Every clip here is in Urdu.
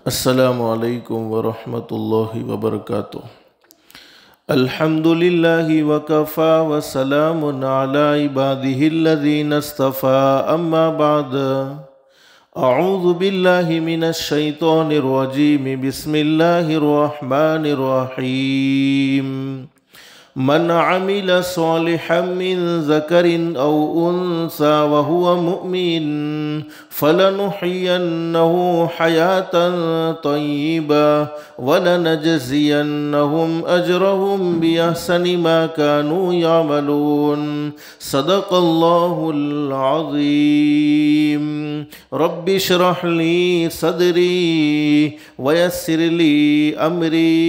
السلام علیکم ورحمۃ اللہ وبرکاتہ۔ الحمد للہ وکفی وسلام علی عبادہ الذین اصطفی، اما بعد، اعوذ باللہ من الشیطان الرجیم، بسم اللہ الرحمن الرحیم۔ من عمل صالحا من ذکر او انثى وهو مؤمن فلنحيينه حياة طيبة ولنجزينهم أجرهم بأحسن ما كانوا يعملون۔ صدق الله العظيم۔ رب اشرح لي صدري ويسر لي أمري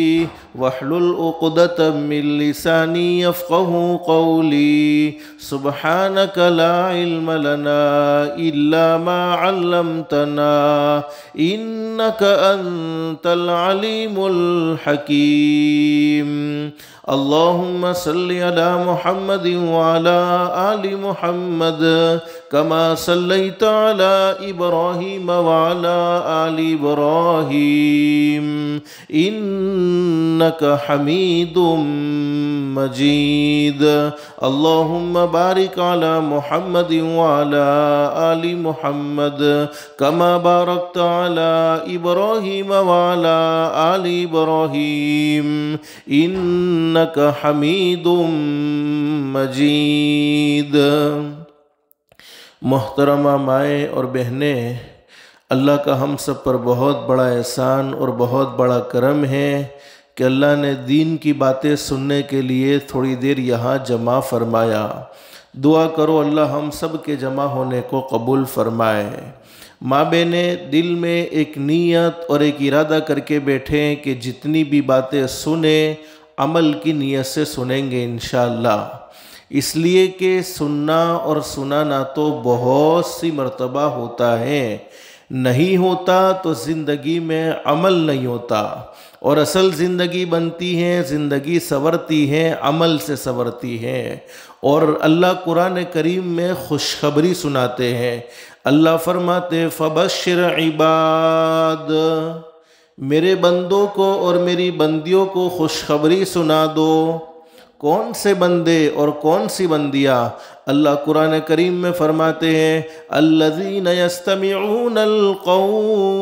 واحلل عقدة من لساني يفقهوا قولي۔ سبحانك لا علم لنا إلا ما علمتنا إنك أنت العليم الحكيم۔ اللهم صل على محمد وعلى آل محمد كما صليت على إبراهيم وعلى آل إبراهيم إنك حميد مجيد۔ اللهم بارك على محمد وعلى آل محمد كما باركت على إبراهيم وعلى آل إبراهيم إنك حميد مجيد۔ محترمہ مائیں اور بہنیں، اللہ کا ہم سب پر بہت بڑا احسان اور بہت بڑا کرم ہے کہ اللہ نے دین کی باتیں سننے کے لیے تھوڑی دیر یہاں جمع فرمایا۔ دعا کرو اللہ ہم سب کے جمع ہونے کو قبول فرمائے۔ ماں بہنیں، دل میں ایک نیت اور ایک ارادہ کر کے بیٹھیں کہ جتنی بھی باتیں سنیں عمل کی نیت سے سنیں گے انشاءاللہ، اس لیے کہ سننا اور سنانا تو بہت سی مرتبہ ہوتا ہے، نہیں ہوتا تو زندگی میں عمل نہیں ہوتا، اور اصل زندگی بنتی ہے، زندگی سنورتی ہے، عمل سے سنورتی ہے۔ اور اللہ قرآن کریم میں خوشخبری سناتے ہیں۔ اللہ فرماتے فبشر عباد، میرے بندوں کو اور میری بندیوں کو خوشخبری سنا دو۔ کون سے بندے اور کون سی بندیاں؟ اللہ قرآن کریم میں فرماتے ہیں الذین یستمعون القول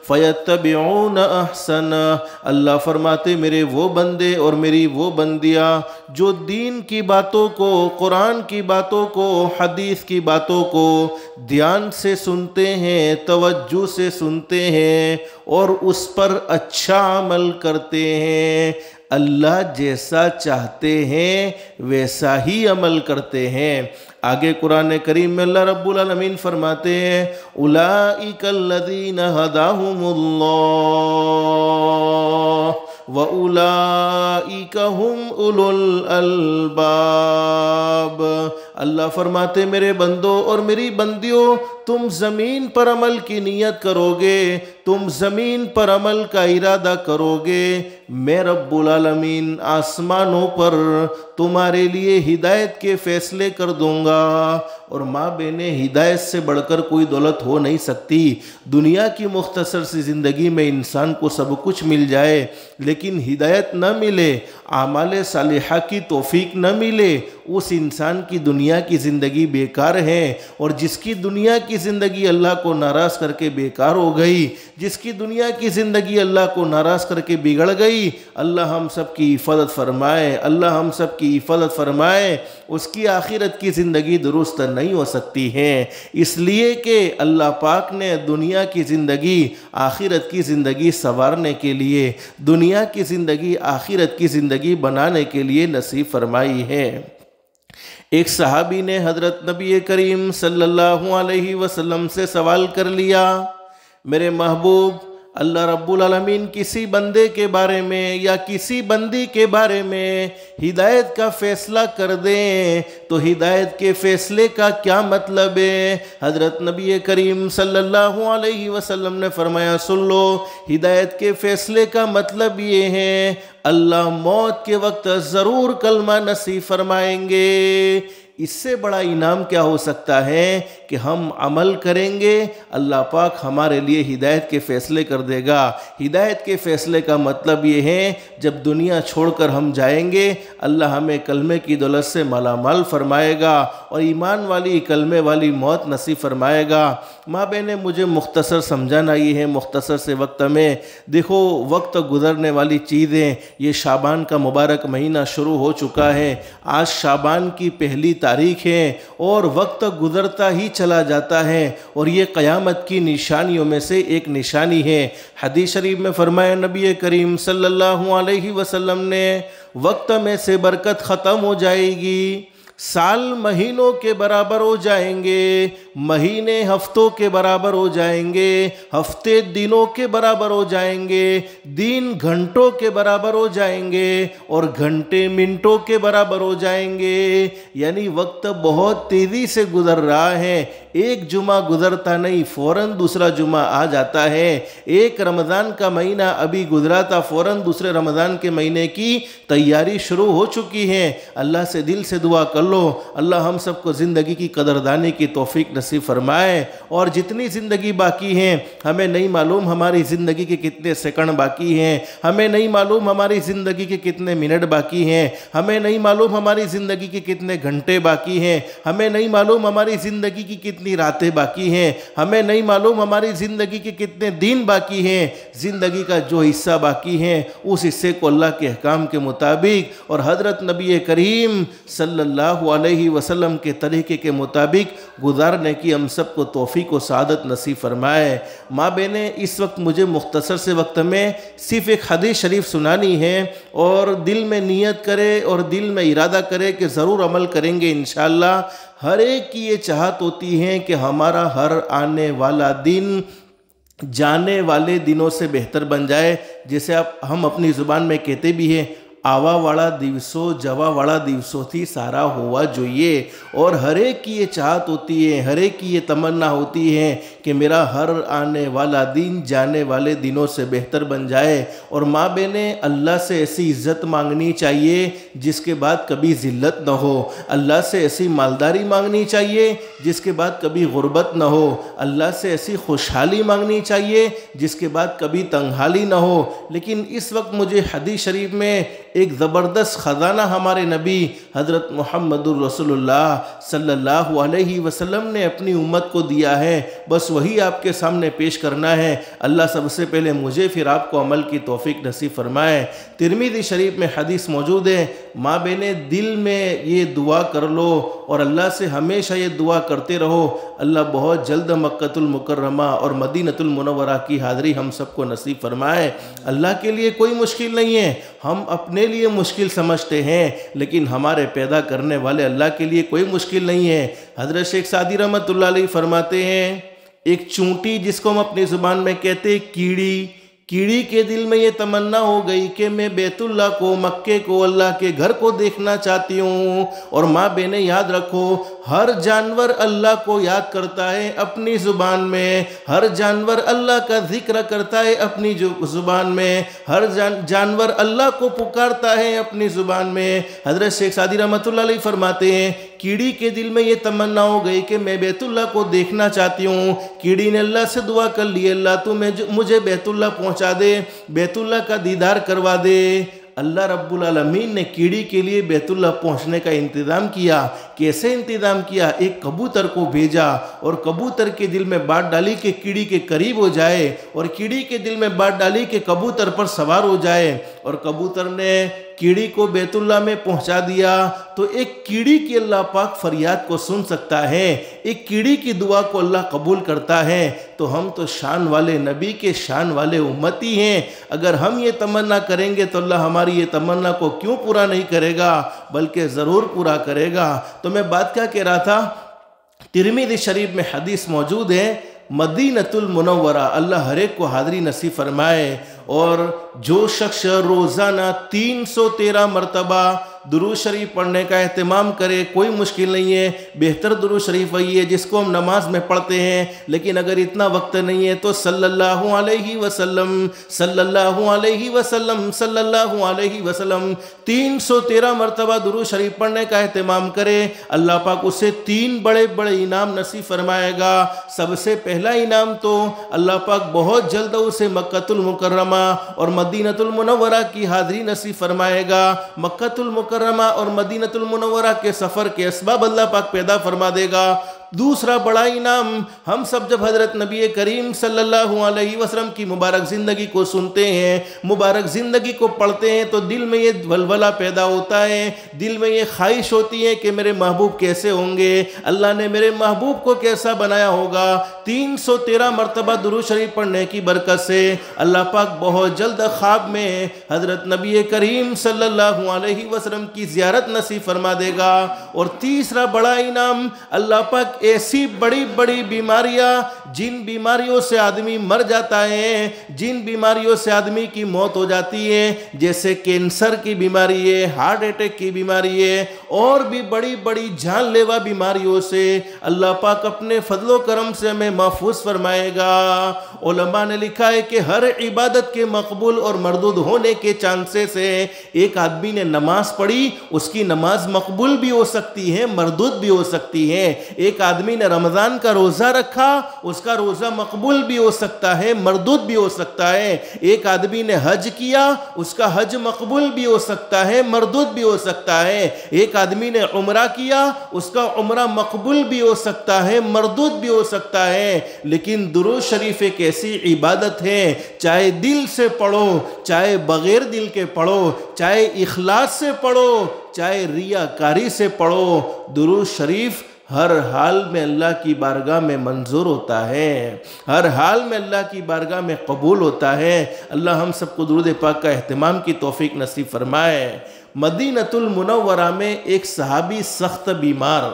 فیتبعون احسنہ۔ اللہ فرماتے میرے وہ بندے اور میری وہ بندیاں جو دین کی باتوں کو، قرآن کی باتوں کو، حدیث کی باتوں کو دھیان سے سنتے ہیں، توجہ سے سنتے ہیں اور اس پر اچھا عمل کرتے ہیں۔ اللہ جیسا چاہتے ہیں ویسا ہی عمل کرتے ہیں۔ آگے قرآن کریم میں اللہ رب العالمین فرماتے ہیں اولئک الذین ھداھم اللہ وَأُولَئِكَ هُمْ أُولُو الْأَلْبَابِ۔ اللہ فرماتے میرے بندوں اور میری بندیوں، تم زمین پر عمل کی نیت کرو گے، تم زمین پر عمل کا ارادہ کرو گے، میں رب العالمین آسمانوں پر تمہارے لیے ہدایت کے فیصلے کر دوں گا۔ اور ماں بہنیں، ہدایت سے بڑھ کر کوئی دولت ہو نہیں سکتی۔ دنیا کی مختصر سی زندگی میں انسان کو سب کچھ مل جائے لیکن ہدایت نہ ملے، اعمال صالحہ کی توفیق نہ ملے، اس انسان کی دنیا کی زندگی بیکار ہے۔ اور جس کی دنیا کی زندگی اللہ کو ناراض کر کے بیکار ہو گئی، جس کی دنیا کی زندگی اللہ کو ناراض کر کے بگڑ گئی، اللہ ہم سب کی حفاظت فرمائے، اللہ ہم سب کی حفاظت فرمائے، اس کی آخرت کی زندگی درست نہیں ہو سکتی ہے۔ اس لیے کہ اللہ پاک نے دنیا کی زندگی آخرت کی زندگی سنوارنے کے لیے، دنیا کی زندگی آخرت کی زندگی بنانے کے لیے نصیب فرمائی ہے۔ ایک صحابی نے حضرت نبی کریم صلی اللہ علیہ وسلم سے سوال کر لیا، میرے محبوب، اللہ رب العالمین کسی بندے کے بارے میں یا کسی بندی کے بارے میں ہدایت کا فیصلہ کر دیں تو ہدایت کے فیصلے کا کیا مطلب ہے؟ حضرت نبی کریم صلی اللہ علیہ وسلم نے فرمایا سن لو، ہدایت کے فیصلے کا مطلب یہ ہے اللہ موت کے وقت ضرور کلمہ نصیب فرمائیں گے، اس سے بڑا انعام کیا ہو سکتا ہے کہ ہم عمل کریں گے، اللہ پاک ہمارے لیے ہدایت کے فیصلے کر دے گا۔ ہدایت کے فیصلے کا مطلب یہ ہے جب دنیا چھوڑ کر ہم جائیں گے اللہ ہمیں کلمے کی دولت سے مالا مال فرمائے گا اور ایمان والی کلمے والی موت نصیب فرمائے گا۔ ماں بہنیں مجھے مختصر سمجھانا یہ ہے مختصر سے وقت میں، دیکھو وقت گزرنے والی چیزیں، یہ شعبان کا مبارک مہینہ شروع ہو چکا ہے، آج شعبان کی پہلی تاریخ ہے اور وقت گزرتا ہی چلا جاتا ہے اور یہ قیامت کی نشانیوں میں سے ایک نشانی ہے۔ حدیث شریف میں فرمایا نبی کریم صلی اللہ علیہ وسلم نے، وقت میں سے برکت ختم ہو جائے گی، سال مہینوں کے برابر ہو جائیں گے، مہینے ہفتوں کے برابر ہو جائیں گے، ہفتے دنوں کے برابر ہو جائیں گے، دن گھنٹوں کے برابر ہو جائیں گے اور گھنٹے منٹوں کے برابر ہو جائیں گے۔ یعنی وقت بہت تیزی سے گزر رہا ہے، ایک جمعہ گزرتا نہیں فوراً دوسرا جمعہ آ جاتا ہے، ایک رمضان کا مہینہ ابھی گزرا تھا فوراً دوسرے رمضان کے مہینے کی تیاری شروع ہو چکی ہے۔ اللہ سے دل سے دعا کر لو اللہ ہم سب کو زندگی کی قدردانی کی توفیق نصیب فرمائے، اور جتنی زندگی باقی ہیں ہمیں نہیں معلوم ہماری زندگی کے کتنے سیکنڈ باقی ہیں، ہمیں نہیں معلوم ہماری زندگی کے کتنے منٹ باقی ہیں، ہمیں نہیں معلوم ہماری زندگی کے کتنے گھنٹے باقی ہیں، ہمیں نہیں معلوم ہماری زندگی کی کتنی راتیں باقی ہیں، ہمیں نہیں معلوم ہماری زندگی کے کتنے دن باقی ہیں۔ زندگی کا جو حصہ باقی ہے اس حصے کو اللہ کے احکام کے مطابق اور حضرت نبی کریم صلی اللہ علیہ وسلم کے طریقے کے مطابق گزارنے کی ہم سب کو توفیق و سعادت نصیب فرمائے۔ ماں بہنیں اس وقت مجھے مختصر سے وقت میں صرف ایک حدیث شریف سنانی ہے اور دل میں نیت کرے اور دل میں ارادہ کرے کہ ضرور عمل کریں گے انشاءاللہ۔ ہر ایک کی یہ چاہت ہوتی ہے کہ ہمارا ہر آنے والا دن جانے والے دنوں سے بہتر بن جائے، جیسے ہم اپنی زبان میں کہتے بھی ہیں آوا والا دیوسو جوا والا دیوسو تھی سارا ہوا جوئیے، اور ہر ایک کی یہ چاہت ہوتی ہے، ہر ایک کی یہ تمنا ہوتی ہے کہ میرا ہر آنے والا دن جانے والے دنوں سے بہتر بن جائے۔ اور ماں بہنیں اللہ سے ایسی عزت مانگنی چاہیے جس کے بعد کبھی ذلت نہ ہو، اللہ سے ایسی مالداری مانگنی چاہیے جس کے بعد کبھی غربت نہ ہو، اللہ سے ایسی خوشحالی مانگنی چاہیے جس کے بعد کبھی تنگحالی نہ ہو۔ لیکن اس وقت مجھے حدیث شریف میں ایک زبردست خزانہ ہمارے نبی حضرت محمد الرسول اللہ صلی اللہ علیہ وسلم نے اپنی امت کو دیا ہے، بس وہی آپ کے سامنے پیش کرنا ہے۔ اللہ سب سے پہلے مجھے پھر آپ کو عمل کی توفیق نصیب فرمائے۔ ترمذی شریف میں حدیث موجود ہے، ماں بہنیں دل میں یہ دعا کر لو اور اللہ سے ہمیشہ یہ دعا کرتے رہو، اللہ بہت جلد مکۃ المکرمہ اور مدینۃ المنورہ کی حاضری ہم سب کو نصیب فرمائے۔ اللہ کے لیے کوئی مشکل نہیں ہے، ہم اپنے لیے مشکل سمجھتے ہیں لیکن ہمارے پیدا کرنے والے اللہ کے لیے کوئی مشکل نہیں ہے۔ حضرت شیخ سعدی رحمۃ اللہ علیہ فرماتے ہیں ایک چونٹی جس کو ہم اپنی زبان میں کہتے ہیں کیڑی کے دل میں یہ تمنا ہو گئی کہ میں بیت اللہ کو، مکے کو، اللہ کے گھر کو دیکھنا چاہتی ہوں۔ اور ماں بہنیں یاد رکھو ہر جانور اللہ کو یاد کرتا ہے اپنی زبان میں، ہر جانور اللہ کا ذکر کرتا ہے اپنی زبان میں، ہر جانور اللہ کو پکارتا ہے اپنی زبان میں۔ حضرت شیخ سعدی رحمۃ اللہ علیہ فرماتے ہیں کیڑی کے دل میں یہ تمنا ہو گئی کہ میں بیت اللہ کو دیکھنا چاہتی ہوں، کیڑی نے اللہ سے دعا کر لی اللہ تو مجھے بیت اللہ پہنچا دے، بیت اللہ کا دیدار کروا دے۔ اللہ رب العالمین نے کیڑی کے لیے بیت اللہ پہنچنے کا انتظام کیا۔ کیسے انتظام کیا؟ ایک کبوتر کو بھیجا اور کبوتر کے دل میں بات ڈالی کہ کیڑی کے قریب ہو جائے، اور کیڑی کے دل میں بات ڈالی کہ کبوتر پر سوار ہو جائے، اور کبوتر نے کیڑی کو بیت اللہ میں پہنچا دیا۔ تو ایک کیڑی کی اللہ پاک فریاد کو سن سکتا ہے، ایک کیڑی کی دعا کو اللہ قبول کرتا ہے۔ تو ہم تو شان والے نبی کے شان والے امتی ہیں، اگر ہم یہ تمنا کریں گے تو اللہ ہماری یہ تمنا کو کیوں پورا نہیں کرے گا، بلکہ ضرور پورا کرے گا۔ تو میں بات کیا کہہ رہا تھا، ترمذی شریف میں حدیث موجود ہے مدینۃ المنورہ، اللہ ہر ایک کو حاضری نصیب فرمائے، اور جو شخص روزانہ 313 مرتبہ درود شریف پڑھنے کا اہتمام کرے، کوئی مشکل نہیں ہے۔ بہتر درود شریف وہی ہے جس کو ہم نماز میں پڑھتے ہیں، لیکن اگر اتنا وقت نہیں ہے تو صلی اللہ علیہ وسلم صلی اللہ علیہ وسلم صلی اللہ علیہ وسلم 313 مرتبہ درود شریف پڑھنے کا اہتمام کرے، اللہ پاک اسے 3 بڑے بڑے انعام نصیب فرمائے گا۔ سب سے پہلا انعام تو اللہ پاک بہت جلد اسے مکہ المکرمہ اور مدینہ المنورہ کی حاضری نصیب فرمائے گا۔ مکہ المکرمہ اور مدینہ المنورہ کے سفر کے اسباب اللہ پاک پیدا فرما دے گا۔ دوسرا بڑا انعام، ہم سب جب حضرت نبی کریم صلی اللہ علیہ وسلم کی مبارک زندگی کو سنتے ہیں، مبارک زندگی کو پڑھتے ہیں، تو دل میں یہ ولولہ پیدا ہوتا ہے، دل میں یہ خواہش ہوتی ہے کہ میرے محبوب کیسے ہوں گے، اللہ نے میرے محبوب کو کیسا بنایا ہوگا۔ 313 مرتبہ درود شریف پڑھنے کی برکت سے اللہ پاک بہت جلد خواب میں حضرت نبی کریم صلی اللہ علیہ وسلم کی زیارت نصیب فرما دے گا۔ اور تیسرا بڑا انعام، اللہ پاک ایسی بڑی بڑی بیماریاں، جن بیماریوں سے آدمی مر جاتا ہے، جن بیماریوں سے آدمی کی موت ہو جاتی ہے، جیسے کینسر کی بیماری ہے، ہارٹ اٹیک کی بیماری ہے، اور بھی بڑی بڑی جان لیوا بیماریوں سے اللہ پاک اپنے فضل و کرم سے ہمیں محفوظ فرمائے گا۔ علماء نے لکھا ہے کہ ہر عبادت کے مقبول اور مردود ہونے کے چانسز ہے۔ ایک آدمی نے نماز پڑھی، اس کی نماز مقبول بھی ہو سکتی ہے، مردود بھی ہو سکتی ہے۔ ایک آدمی نے رمضان کا روزہ رکھا، اس کا روزہ مقبول بھی ہو سکتا ہے، مردود بھی ہو سکتا ہے۔ ایک آدمی نے حج کیا، اس کا حج مقبول بھی ہو سکتا ہے، مردود بھی ہو سکتا ہے۔ ایک آدمی نے عمرہ کیا، اس کا عمرہ مقبول بھی ہو سکتا ہے، مردود بھی ہو سکتا ہے۔ لیکن درود شریف ایک ایسی عبادت ہے، چاہے دل سے پڑھو، چاہے بغیر دل کے پڑھو، چاہے اخلاص سے پڑھو، چاہے ریاکاری سے پڑھو، درود شریف ہر حال میں اللہ کی بارگاہ میں منظور ہوتا ہے، ہر حال میں اللہ کی بارگاہ میں قبول ہوتا ہے۔ اللہ ہم سب کو درود پاک کا اہتمام کی توفیق نصیب فرمائے۔ مدینہ المنورہ میں ایک صحابی سخت بیمار،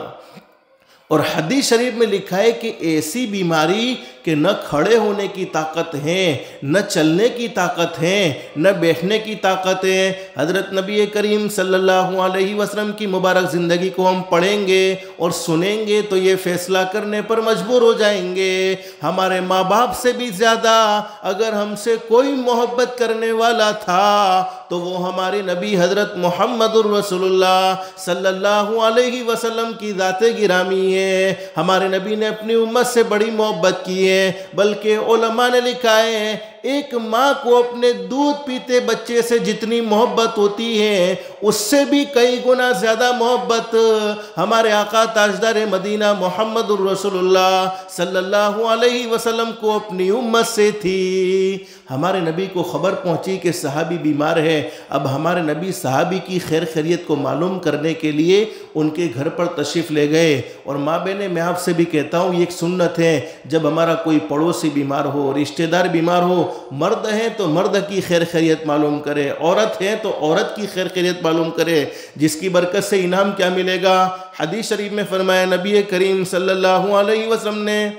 اور حدیث شریف میں لکھا ہے کہ ایسی بیماری کہ نہ کھڑے ہونے کی طاقت ہے، نہ چلنے کی طاقت ہے، نہ بیٹھنے کی طاقت ہے۔ حضرت نبی کریم صلی اللہ علیہ وسلم کی مبارک زندگی کو ہم پڑھیں گے اور سنیں گے تو یہ فیصلہ کرنے پر مجبور ہو جائیں گے، ہمارے ماں باپ سے بھی زیادہ اگر ہم سے کوئی محبت کرنے والا تھا تو وہ ہمارے نبی حضرت محمد الرسول اللہ صلی اللہ علیہ وسلم کی ذات گرامی ہے۔ ہمارے نبی نے اپنی امت سے بڑی محبت کی ہے، بلکہ علماء نے لکھا ہے ایک ماں کو اپنے دودھ پیتے بچے سے جتنی محبت ہوتی ہے، اس سے بھی کئی گنا زیادہ محبت ہمارے آقا تاجدار مدینہ محمد الرسول اللہ صلی اللہ علیہ وسلم کو اپنی امت سے تھی۔ ہمارے نبی کو خبر پہنچی کہ صحابی بیمار ہے۔ اب ہمارے نبی صحابی کی خیر خیریت کو معلوم کرنے کے لیے ان کے گھر پر تشریف لے گئے۔ اور ماں بہنیں، میں آپ سے بھی کہتا ہوں، یہ ایک سنت ہے، جب ہمارا کوئی پڑوسی بیمار ہو، رشتہ دار بیمار ہو، مرد ہیں تو مرد کی خیر خیریت معلوم کرے، عورت ہیں تو عورت کی خیر خیریت معلوم کرے، جس کی برکت سے انعام کیا ملے گا۔ حدیث شریف میں فرمایا نبی کریم صلی اللہ علیہ وسلم نے،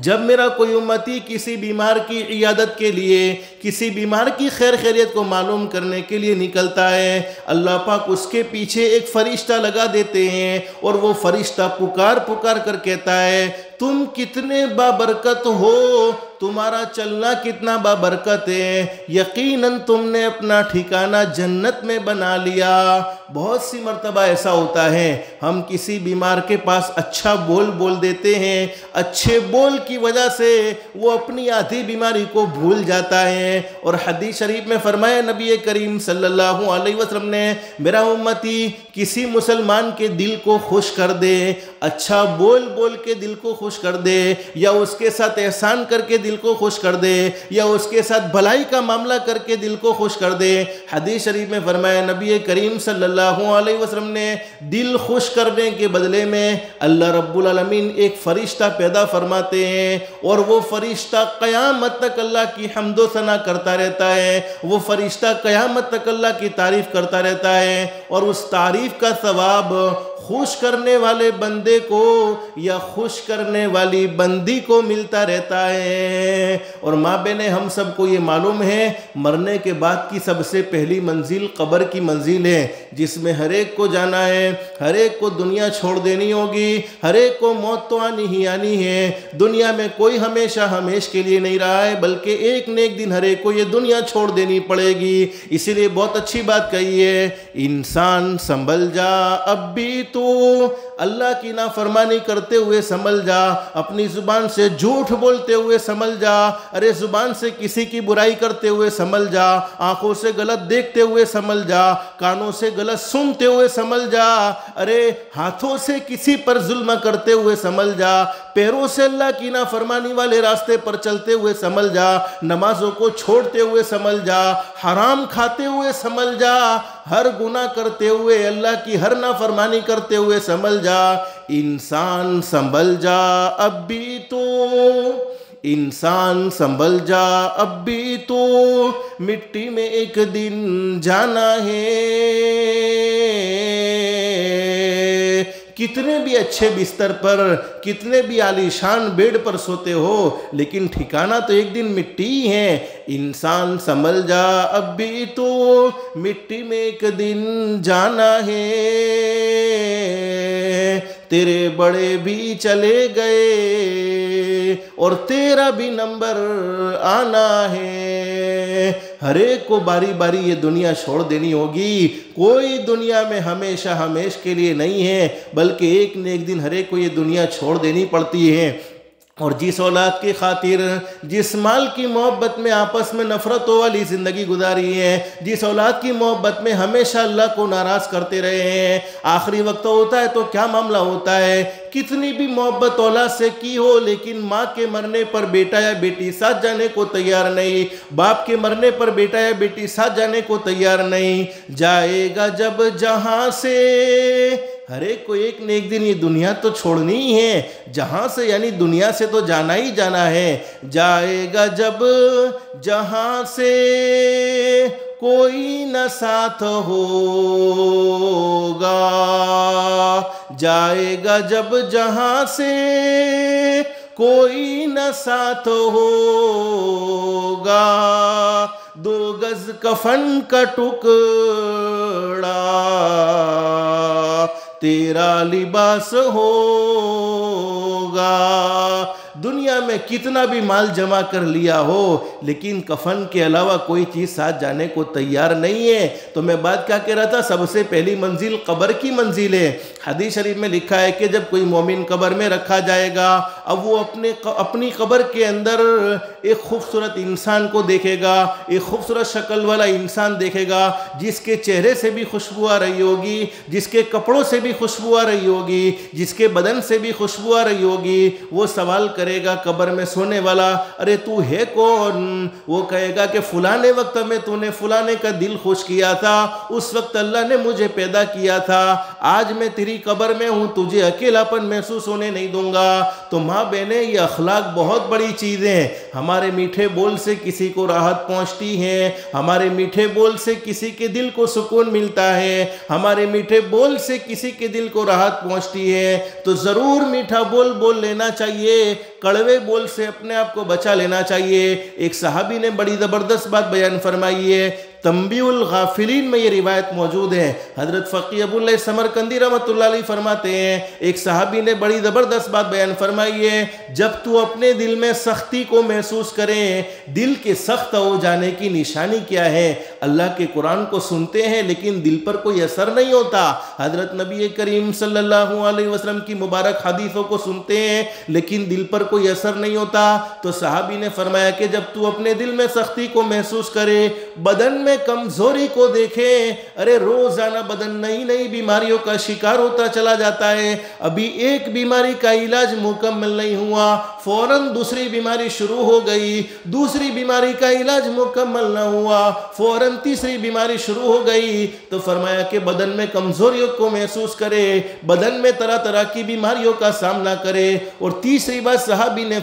جب میرا کوئی امتی کسی بیمار کی عیادت کے لیے، کسی بیمار کی خیر خیریت کو معلوم کرنے کے لیے نکلتا ہے، اللہ پاک اس کے پیچھے ایک فرشتہ لگا دیتے ہیں، اور وہ فرشتہ پکار پکار کر کہتا ہے، تم کتنے بابرکت ہو، تمہارا چلنا کتنا بابرکت ہے، یقیناً تم نے اپنا ٹھکانہ جنت میں بنا لیا۔ بہت سی مرتبہ ایسا ہوتا ہے، ہم کسی بیمار کے پاس اچھا بول دیتے ہیں، اچھے بول کی وجہ سے وہ اپنی آدھی بیماری کو بھول جاتا ہے۔ اور حدیث شریف میں فرمایا نبی کریم صلی اللہ علیہ وسلم نے، میرا امتی کسی مسلمان کے دل کو خوش کر دے، اچھا بول کے دل کو خوش کر دے، یا اس کے ساتھ احسان کر کے دل کو خوش کر دے، یا اس کے ساتھ بھلائی کا معاملہ کر کے دل کو خوش کر دے۔ حدیث شریف میں فرمایا نبی کریم صلی اللہ علیہ وسلم نے، دل خوش کرنے کے بدلے میں اللہ رب العالمین ایک فرشتہ پیدا فرماتے ہیں، اور وہ فرشتہ قیامت تک اللہ کی حمد و ثنا کرتا رہتا ہے، وہ فرشتہ قیامت تک اللہ کی تعریف کرتا رہتا ہے، اور اس تعریف کا ثواب خوش کرنے والے بندے کو یا خوش کرنے والی بندی کو ملتا رہتا ہے۔ اور ماں بہنیں ہم سب کو یہ معلوم ہے مرنے کے بعد کی سب سے پہلی منزل قبر کی منزل ہے، جس میں ہر ایک کو جانا ہے، ہر ایک کو دنیا چھوڑ دینی ہوگی، ہر ایک کو موت تو آنی ہی آنی ہے۔ دنیا میں کوئی ہمیشہ ہمیش کے لیے نہیں رہا ہے، بلکہ ایک نہ ایک دن ہر ایک کو یہ دنیا چھوڑ دینی پڑے گی۔ اسی لیے بہت اچھی بات کہی ہے، انسان سنبھل جا اب بھی تو، اللہ کی نافرمانی کرتے ہوئے سنبھل جا، اپنی زبان سے جھوٹ بولتے ہوئے سنبھل جا، ارے زبان سے کسی کی برائی کرتے ہوئے سنبھل جا، آنکھوں سے غلط دیکھتے ہوئے سنبھل جا، کانوں سے غلط سنتے ہوئے سنبھل جا، ارے ہاتھوں سے کسی پر ظلم کرتے ہوئے سنبھل جا، پیروں سے اللہ کی نافرمانی والے راستے پر چلتے ہوئے سنبھل جا، نمازوں کو چھوڑتے ہوئے سنبھل جا، حرام کھاتے ہوئے سنبھل جا، ہر گناہ کرتے ہوئے، اللہ کی ہر نافرمانی کرتے ہوئے سنبھل جا۔ انسان سنبھل جا اب بھی تو، انسان سنبھل جا اب بھی تو، مٹی میں ایک دن جانا ہے۔ کتنے بھی اچھے بستر پر، کتنے بھی عالیشان بیڈ پر سوتے ہو، لیکن ٹھکانہ تو ایک دن مٹی ہی ہے۔ انسان سنبھل جا اب بھی تو، مٹی میں ایک دن جانا ہے۔ تیرے بڑے بھی چلے گئے اور تیرا بھی نمبر آنا ہے۔ ہر ایک کو باری باری یہ دنیا چھوڑ دینی ہوگی، کوئی دنیا میں ہمیشہ ہمیش کے لیے نہیں ہے، بلکہ ایک نہ ایک دن ہر ایک کو یہ دنیا چھوڑ دینی پڑتی ہے۔ اور جس اولاد کی خاطر، جس مال کی محبت میں آپس میں نفرتوں والی زندگی گزاری ہے، جس اولاد کی محبت میں ہمیشہ اللہ کو ناراض کرتے رہے ہیں، آخری وقت ہوتا ہے تو کیا معاملہ ہوتا ہے؟ کتنی بھی محبت اولاد سے کی ہو، لیکن ماں کے مرنے پر بیٹا یا بیٹی ساتھ جانے کو تیار نہیں، باپ کے مرنے پر بیٹا یا بیٹی ساتھ جانے کو تیار نہیں۔ جائے گا جب جہاں سے، ہر ایک کو ایک نہ ایک دن یہ دنیا تو چھوڑنی ہی ہے، جہاں سے یعنی دنیا سے تو جانا ہی جانا ہے۔ جائے گا جب جہاں سے کوئی نہ ساتھ ہوگا، جائے گا جب جہاں سے کوئی نہ ساتھ ہوگا، 2 گز کفن کا ٹکڑا تیرا لباس ہوگا۔ دنیا میں کتنا بھی مال جمع کر لیا ہو، لیکن کفن کے علاوہ کوئی چیز ساتھ جانے کو تیار نہیں ہے۔ تو میں بات کیا کہہ رہا تھا، سب سے پہلی منزل قبر کی منزل ہے۔ حدیث شریف میں لکھا ہے کہ جب کوئی مومن قبر میں رکھا جائے گا، اب وہ اپنی قبر کے اندر ایک خوبصورت انسان کو دیکھے گا، ایک خوبصورت شکل والا انسان دیکھے گا، جس کے چہرے سے بھی خوشبو آ رہی ہوگی، جس کے کپڑوں سے بھی خوشبو آ رہی ہوگی، جس کے بدن سے بھی خوشبو آ رہی ہوگی۔ وہ سوال کرے گا قبر میں سونے والا، ارے تو ہے کون؟ وہ کہے گا کہ فلانے وقت میں تو نے فلانے کا دل خوش کیا تھا، اس وقت اللہ نے مجھے پیدا کیا تھا، آج میں تیری قبر میں ہوں، تجھے اکیلاپن محسوس ہونے نہیں دوں گا۔ تو ماں بہنیں، یہ اخلاق بہت بڑی چیز ہے۔ ہمارے میٹھے بول سے کسی کو راحت پہنچتی ہے، ہمارے میٹھے بول سے کسی کے دل کو سکون ملتا ہے، ہمارے میٹھے بول سے کسی کے دل کو راحت پہنچتی ہے، تو ضرور میٹھا بول لینا چاہیے، کڑوے بول سے اپنے آپ کو بچا لینا چاہیے۔ ایک صحابی نے بڑی زبردست بات بیان فرمائی ہے، تنبیہ الغافلین میں یہ روایت موجود ہے۔ حضرت فقی ابو اللہ سمرقندی رحمۃ اللہ علیہ فرماتے ہیں، ایک صحابی نے بڑی زبردست بات بیان فرمائی ہے، جب تو اپنے دل میں سختی کو محسوس کریں، دل کے سخت ہو جانے کی نشانی کیا ہے؟ اللہ کے قرآن کو سنتے ہیں لیکن دل پر کوئی اثر نہیں ہوتا، حضرت نبی کریم صلی اللہ علیہ وسلم کی مبارک حدیثوں کو سنتے ہیں لیکن دل پر کوئی اثر نہیں ہوتا۔ تو صحابی نے فرمایا کہ جب تو اپنے دل میں سختی کو محسوس کرے، بدن میں کمزوری کو دیکھے، ارے روزانہ بدن نئی نئی بیماریوں کا شکار ہوتا چلا جاتا ہے، ابھی ایک بیماری کا علاج مکمل نہیں ہوا، فوراً دوسری بیماری شروع ہو گئی، دوسری بیماری کا علاج مکمل نہ ہوا، فوراً تیسری بیماری شروع ہو گئی، تو فرمایا کہ بدن میں کمزوریوں کو محسوس کرے، بدن میں طرح طرح کی بیماریوں کا سامنا کرے۔ اور تیسری بات صحابی نے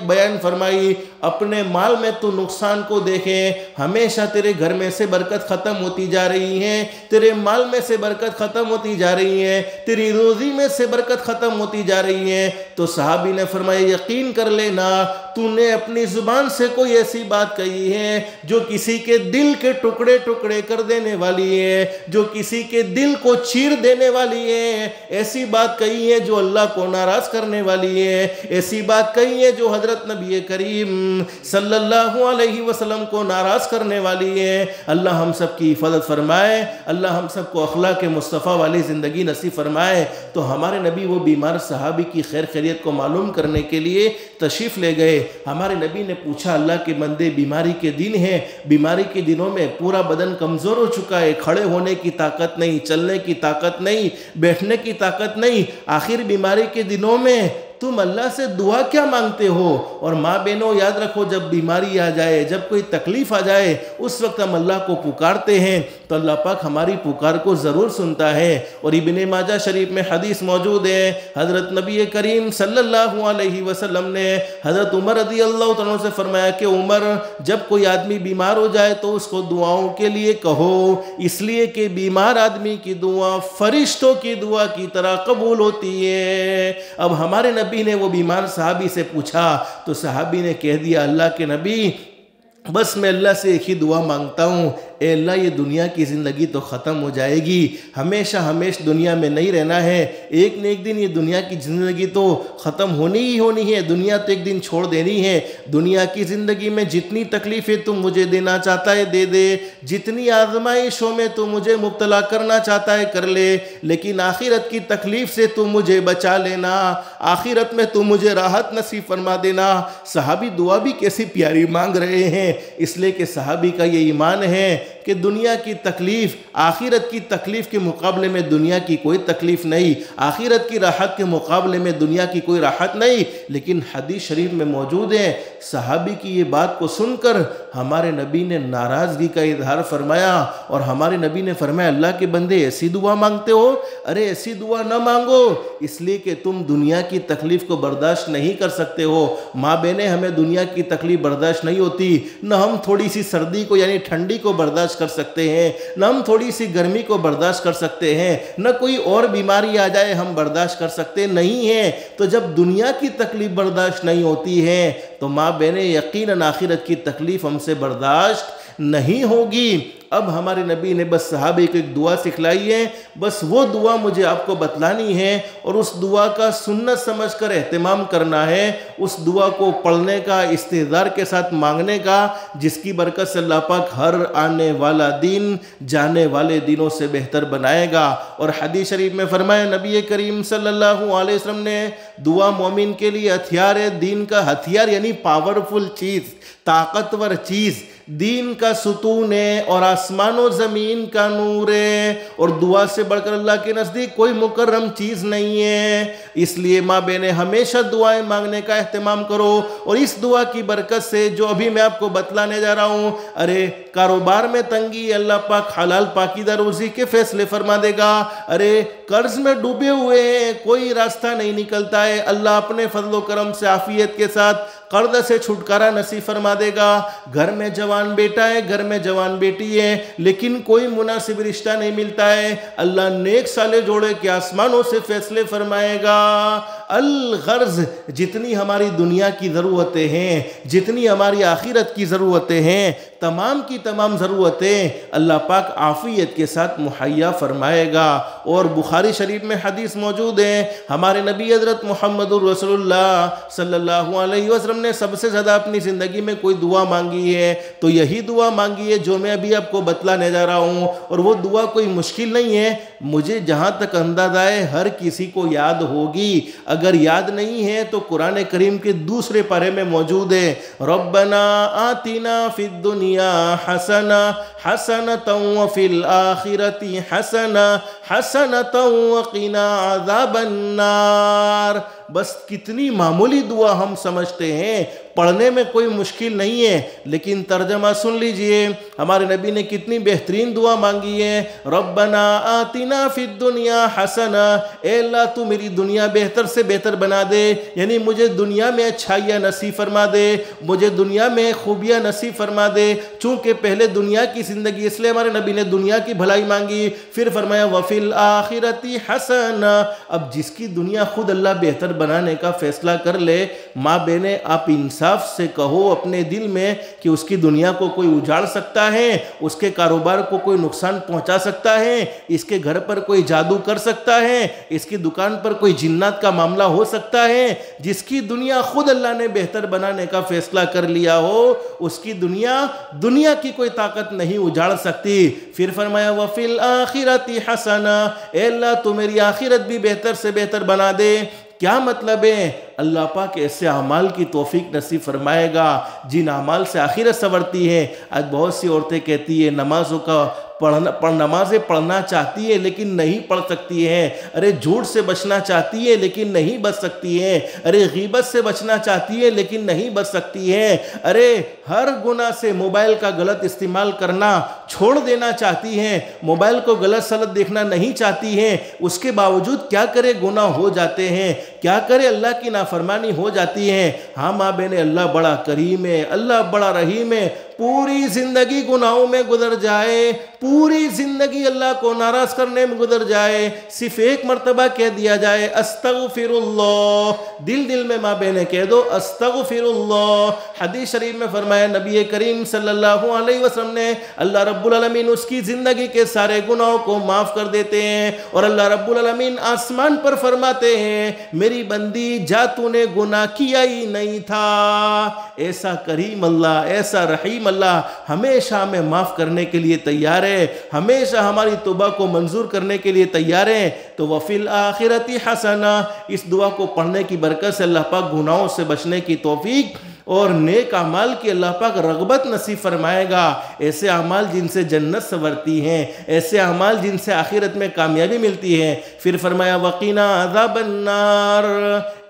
بیان فرمائی، اپنے مال میں تو نقصان کو دیکھیں، ہمیشہ تیرے گھر میں میں سے برکت ختم ہوتی جا رہی ہے، تیرے مال میں سے برکت ختم ہوتی جا رہی ہے، تیری روزی میں سے برکت ختم ہوتی جا رہی ہے۔ تو صحابی نے فرمایا یقین کر لینا تو نے اپنی زبان سے کوئی ایسی بات کہی ہے جو کسی کے دل کے ٹکڑے ٹکڑے کر دینے والی ہے، جو کسی کے دل کو چیر دینے والی ہے، ایسی بات کہی ہے جو اللہ کو ناراض کرنے والی ہے، ایسی بات کہی ہے جو حضرت نبی کریم صلی اللہ علیہ وسلم کو ناراض کرنے والی ہے۔ اللہ ہم سب کی حفاظت فرمائے، اللہ ہم سب کو اخلاق مصطفیٰ والی زندگی نصیب فرمائے۔ تو ہمارے نبی وہ بیمار صحابی کی خیر خیریت کو معلوم کرنے کے لیے تشریف لے گئے۔ ہمارے نبی نے پوچھا اللہ کے بندے بیماری کے دن ہیں، بیماری کے دنوں میں پورا بدن کمزور ہو چکا ہے، کھڑے ہونے کی طاقت نہیں، چلنے کی طاقت نہیں، بیٹھنے کی طاقت نہیں، آخر بیماری کے دنوں میں تم اللہ سے دعا کیا مانگتے ہو؟ اور ماں بہنوں یاد رکھو جب بیماری آ جائے، جب کوئی تکلیف آ جائے، اس وقت ہم اللہ کو پکارتے ہیں تو اللہ پاک ہماری پکار کو ضرور سنتا ہے۔ اور ابن ماجہ شریف میں حدیث موجود ہے، حضرت نبی کریم صلی اللہ علیہ وسلم نے حضرت عمر رضی اللہ عنہ سے فرمایا کہ عمر جب کوئی آدمی بیمار ہو جائے تو اس کو دعاؤں کے لیے کہو، اس لیے کہ بیمار آدمی کی دعا فرشتوں کی دعا کی طرح قبول ہوتی ہے۔ اب ہمارے نبی نے وہ بیمار صحابی سے پوچھا تو صحابی نے کہہ دیا اللہ کے نبی بس میں اللہ سے ایک ہی دعا مانگتا ہوں، اے اللہ یہ دنیا کی زندگی تو ختم ہو جائے گی، ہمیشہ دنیا میں نہیں رہنا ہے، ایک نہ ایک دن یہ دنیا کی زندگی تو ختم ہونی ہی ہونی ہے، دنیا تو ایک دن چھوڑ دینی ہے۔ دنیا کی زندگی میں جتنی تکلیفیں تم مجھے دینا چاہتا ہے دے دے، جتنی آزمائشوں میں تم مجھے مبتلا کرنا چاہتا ہے کر لے، لیکن آخرت کی تکلیف سے تم مجھے بچا لینا، آخرت میں تم مجھے راحت نصیب فرما دینا۔ صحابی دعا بھی کیسی پیاری مانگ رہے ہیں، اس لیے کہ صحابی کا یہ ایمان ہے کہ دنیا کی تکلیف آخرت کی تکلیف کے مقابلے میں دنیا کی کوئی تکلیف نہیں، آخرت کی راحت کے مقابلے میں دنیا کی کوئی راحت نہیں۔ لیکن حدیث شریف میں موجود ہے صحابی کی یہ بات کو سن کر ہمارے نبی نے ناراضگی کا اظہار فرمایا، اور ہمارے نبی نے فرمایا اللہ کے بندے ایسی دعا مانگتے ہو؟ ارے ایسی دعا نہ مانگو، اس لیے کہ تم دنیا کی تکلیف کو برداشت نہیں کر سکتے ہو۔ ماں بہنیں ہمیں دنیا کی تکلیف برداشت نہیں ہوتی، نہ ہم تھوڑی سی سردی کو یعنی ٹھنڈی کو برداشت کر سکتے ہیں، نہ ہم تھوڑی سی گرمی کو برداشت کر سکتے ہیں، نہ کوئی اور بیماری آ جائے ہم برداشت کر سکتے نہیں ہیں۔ تو جب دنیا کی تکلیف برداشت نہیں ہوتی ہے تو ماں بہنیں یقیناً آخرت کی تکلیف ہم سے برداشت نہیں ہوگی۔ اب ہمارے نبی نے بس صحابے کو ایک دعا سکھلائی ہے، بس وہ دعا مجھے آپ کو بتلانی ہے اور اس دعا کا سنت سمجھ کر اہتمام کرنا ہے، اس دعا کو پڑھنے کا، استحضار کے ساتھ مانگنے کا، جس کی برکت سے اللہ پاک ہر آنے والا دن جانے والے دنوں سے بہتر بنائے گا۔ اور حدیث شریف میں فرمایا نبی کریم صلی اللہ علیہ وسلم نے دعا مومن کے لیے ہتھیار ہے، دین کا ہتھیار یعنی پاورفل چیز، طاقتور چیز، دین کا ستون ہے اور آسمان و زمین کا نور ہے، اور دعا سے بڑھ کر اللہ کے نزدیک کوئی مکرم چیز نہیں ہے۔ اس لیے ماں بہنیں ہمیشہ دعائیں مانگنے کا اہتمام کرو، اور اس دعا کی برکت سے جو ابھی میں آپ کو بتلانے جا رہا ہوں، ارے کاروبار میں تنگی اللہ پاک حلال پاکیزہ روزی کے فیصلے فرما دے گا، ارے قرض میں ڈوبے ہوئے ہیں کوئی راستہ نہیں نکلتا ہے، اللہ اپنے فضل و کرم سے عافیت کے ساتھ قرض سے چھٹکارا نصیب فرما دے گا۔ گھر میں جوان بیٹا ہے، گھر میں جوان بیٹی ہے، لیکن کوئی مناسب رشتہ نہیں ملتا ہے، اللہ نیک سالے جوڑے کے آسمانوں سے فیصلے فرمائے گا۔ الغرض جتنی ہماری دنیا کی ضرورتیں ہیں، جتنی ہماری آخرت کی ضرورتیں ہیں، تمام کی تمام ضرورتیں اللہ پاک عافیت کے ساتھ مہیا فرمائے گا۔ اور بخاری شریف میں حدیث موجود ہے، ہمارے نبی حضرت محمد رسول اللہ صلی اللہ علیہ وسلم نے سب سے زیادہ اپنی زندگی میں کوئی دعا مانگی ہے تو یہی دعا مانگی ہے جو میں ابھی آپ کو بتلانے جا رہا ہوں، اور وہ دعا کوئی مشکل نہیں ہے، مجھے جہاں تک اندازہ ہے ہر کسی کو یاد ہوگی، اگر یاد نہیں ہے تو قرآن کریم کے دوسرے پارے میں موجود ہے، ربنا آتنا فی الدنیا حسنہ حسنۃ وفی الآخرۃ حسنہ حسنۃ وقنا عذاب النار۔ بس کتنی معمولی دعا ہم سمجھتے ہیں، پڑھنے میں کوئی مشکل نہیں ہے، لیکن ترجمہ سن لیجئے، ہمارے نبی نے کتنی بہترین دعا مانگی ہے، ربنا آتنا فی الدنیا حسنہ، اے اللہ تو میری دنیا بہتر سے بہتر بنا دے، یعنی مجھے دنیا میں اچھائیاں نصیب فرما دے، مجھے دنیا میں خوبیاں نصیب فرما دے، چونکہ پہلے دنیا کی زندگی، اس لیے ہمارے نبی نے دنیا کی بھلائی مانگی، پھر فرمایا وفی الآخرۃ حسنہ۔ اب جس کی دنیا خود اللہ بہتر بنانے کا فیصلہ کر لے، ماں بہنیں آپ انصاف سے کہو اپنے دل میں کہ اس کی دنیا کو کوئی اجاڑ سکتا ہے، اس کے کاروبار کو کوئی نقصان پہنچا سکتا ہے، اس کے گھر پر کوئی جادو کر سکتا ہے، اس کی دکان پر کوئی جنات کا معاملہ ہو سکتا ہے، جس کی دنیا خود اللہ نے بہتر بنانے کا فیصلہ کر لیا ہو، اس کی دنیا کی کوئی طاقت نہیں اجاڑ سکتی۔ پھر فرمایا وَفِي الْآخِرَةِ حَسَنَةً، اے اللہ تو میری آخرت بھی بہتر سے بہتر بنا دے۔ کیا مطلب ہے؟ اللہ پاک ایسے اعمال کی توفیق نصیب فرمائے گا جن اعمال سے آخرت سنورتی ہے۔ آج بہت سی عورتیں کہتی ہیں نمازیں پڑھنا چاہتی ہے لیکن نہیں پڑھ سکتی ہیں، ارے جھوٹ سے بچنا چاہتی ہے لیکن نہیں بچ سکتی ہے، ارے غیبت سے بچنا چاہتی ہے لیکن نہیں بچ سکتی ہے، ارے ہر گناہ سے موبائل کا غلط استعمال کرنا چھوڑ دینا چاہتی ہیں، موبائل کو غلط سلط دیکھنا نہیں چاہتی ہیں، اس کے باوجود کیا کرے گناہ ہو جاتے ہیں، کیا کرے اللہ کی نافرمانی ہو جاتی ہے۔ ہاں ماں بہنیں، اللہ بڑا کریم ہے، اللہ بڑا رحیم ہے، پوری زندگی گناہوں میں گزر جائے، پوری زندگی اللہ کو ناراض کرنے میں گزر جائے، صرف ایک مرتبہ کہہ دیا جائے استغفر اللہ، دل میں ماں بہنیں کہہ دو استغفر اللہ۔ حدیث شریف میں فرمایا نبی کریم صلی اللہ علیہ وسلم نے، اللہ رب العالمین اس کی زندگی کے سارے گناہوں کو معاف کر دیتے ہیں، اور اللہ رب العالمین آسمان پر فرماتے ہیں میری بندی جا تو نے گناہ کیا ہی نہیں تھا۔ ایسا کریم اللہ، ایسا رحیم اللہ ہمیشہ ہمیں معاف کرنے کے لیے تیار ہے، ہمیشہ ہماری توبہ کو منظور کرنے کے لیے تیار ہے۔ تو وَفِي الْآخِرَةِ حَسَنَةً، اس دعا کو پڑھنے کی برکت سے اللہ پاک گناہوں سے بچنے کی توفیق اور نیک اعمال کی اللہ پاک رغبت نصیب فرمائے گا، ایسے اعمال جن سے جنت سنورتی ہیں، ایسے اعمال جن سے آخرت میں کامیابی ملتی ہے۔ پھر فرمایا وَقِنَا عَذَابَ النَّارِ،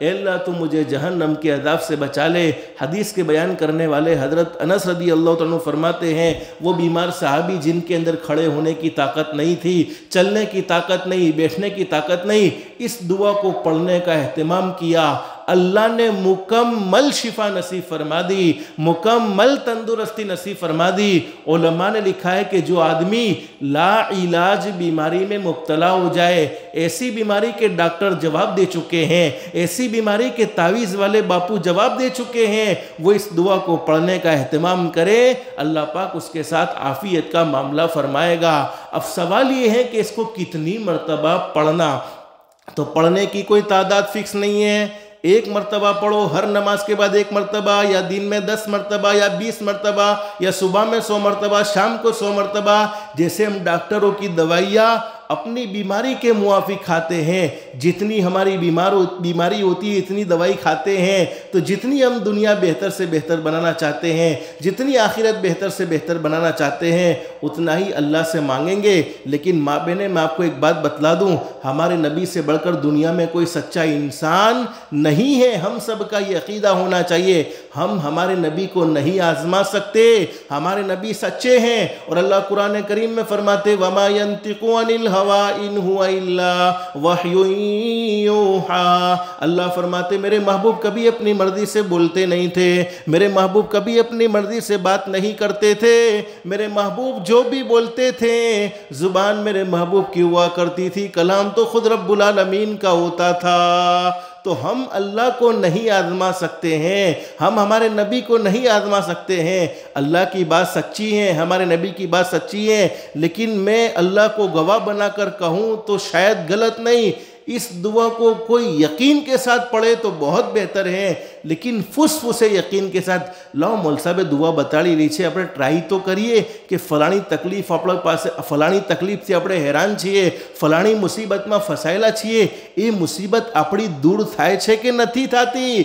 اے اللہ تو مجھے جہنم کے عذاب سے بچا لے۔ حدیث کے بیان کرنے والے حضرت انس رضی اللہ عنہ فرماتے ہیں وہ بیمار صحابی جن کے اندر کھڑے ہونے کی طاقت نہیں تھی، چلنے کی طاقت نہیں، بیٹھنے کی طاقت نہیں، اس دعا کو پڑھنے کا اہتمام کیا، اللہ نے مکمل شفا نصیب فرما دی، مکمل تندرستی نصیب فرما دی۔ علماء نے لکھا ہے کہ جو آدمی لا علاج بیماری میں مبتلا ہو جائے، ایسی بیماری کے ڈاکٹر جواب دے چکے ہیں، ایسی بیماری کے تعویذ والے باپو جواب دے چکے ہیں، وہ اس دعا کو پڑھنے کا اہتمام کرے، اللہ پاک اس کے ساتھ عافیت کا معاملہ فرمائے گا۔ اب سوال یہ ہے کہ اس کو کتنی مرتبہ پڑھنا؟ تو پڑھنے کی کوئی تعداد فکس نہیں ہے، ایک مرتبہ پڑھو، ہر نماز کے بعد ایک مرتبہ، یا دن میں 10 مرتبہ یا 20 مرتبہ، یا صبح میں 100 مرتبہ، شام کو 100 مرتبہ، جیسے ہم ڈاکٹروں کی دوائیاں اپنی بیماری کے موافق کھاتے ہیں، جتنی ہماری بیماری ہوتی ہے اتنی دوائی کھاتے ہیں، تو جتنی ہم دنیا بہتر سے بہتر بنانا چاہتے ہیں، جتنی آخرت بہتر سے بہتر بنانا چاہتے ہیں، اتنا ہی اللہ سے مانگیں گے۔ لیکن ماں بہنیں، میں آپ کو ایک بات بتلا دوں، ہمارے نبی سے بڑھ کر دنیا میں کوئی سچا انسان نہیں ہے، ہم سب کا یہ عقیدہ ہونا چاہیے۔ ہم ہمارے نبی کو نہیں آزما سکتے، ہمارے نبی سچے ہیں، اور اللہ قرآن کریم میں فرماتے وَمَا يَنْتِقُ عَنِ الْهَوَىٰ إِنْ هُوَ إِلَّا وَحْيٌ يُوحَىٰ، اللہ فرماتے میرے محبوب کبھی اپنی مرضی سے بولتے نہیں تھے، میرے محبوب کبھی اپنی مرضی سے بات نہیں کرتے تھے، میرے محبوب جو بھی بولتے تھے زبان میرے محبوب کی ہوا کرتی تھی، کلام تو خود رب العالمین کا ہوتا تھا۔ تو ہم اللہ کو نہیں آزما سکتے ہیں، ہم ہمارے نبی کو نہیں آزما سکتے ہیں۔ اللہ کی بات سچی ہے، ہمارے نبی کی بات سچی ہے، لیکن میں اللہ کو گواہ بنا کر کہوں تو شاید غلط نہیں۔ اس دعا کو کوئی یقین کے ساتھ پڑھے تو بہت بہتر ہے، لیکن فسے یقین کے ساتھ لاؤ مول صاحب دعا بتاڑی رہی છે આપણે ટ્રાય તો કરીએ કે ફલાણી તકલીફ આપણા પાસે, ફલાણી તકલીફથી આપણે હેરાન છીએ, ફલાણી મુસીબતમાં ફસાયેલા છીએ, એ મુસીબત આપણી દૂર થાય છે કે નથી થતી?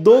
2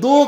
2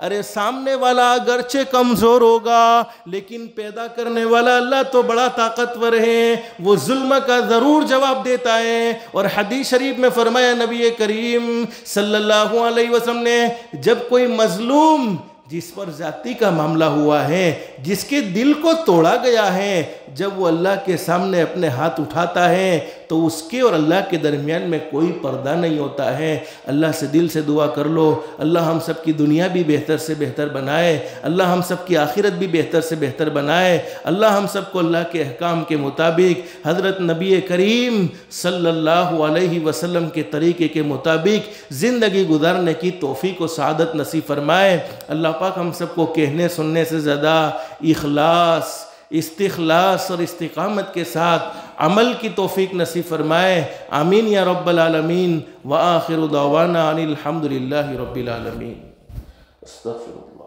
ارے سامنے والا اگرچہ کمزور ہوگا لیکن پیدا کرنے والا اللہ تو بڑا طاقتور ہے، وہ ظلم کا ضرور جواب دیتا ہے۔ اور حدیث شریف میں فرمایا نبی کریم صلی اللہ علیہ وسلم نے، جب کوئی مظلوم جس پر ذاتی کا معاملہ ہوا ہے، جس کے دل کو توڑا گیا ہے، جب وہ اللہ کے سامنے اپنے ہاتھ اٹھاتا ہے تو اس کے اور اللہ کے درمیان میں کوئی پردہ نہیں ہوتا ہے۔ اللہ سے دل سے دعا کر لو، اللہ ہم سب کی دنیا بھی بہتر سے بہتر بنائے، اللہ ہم سب کی آخرت بھی بہتر سے بہتر بنائے، اللہ ہم سب کو اللہ کے احکام کے مطابق حضرت نبی کریم صلی اللہ علیہ وسلم کے طریقے کے مطابق زندگی گزارنے کی توفیق و سعادت نصیب فرمائے۔ اللہ پاک ہم سب کو کہنے سننے سے زیادہ اخلاص، استخلاص اور استقامت کے ساتھ عمل کی توفیق نصیب فرمائے۔ آمین یا رب العالمین۔ وآخر دعوانا ان الحمد للہ رب العالمین۔ استغفر اللہ۔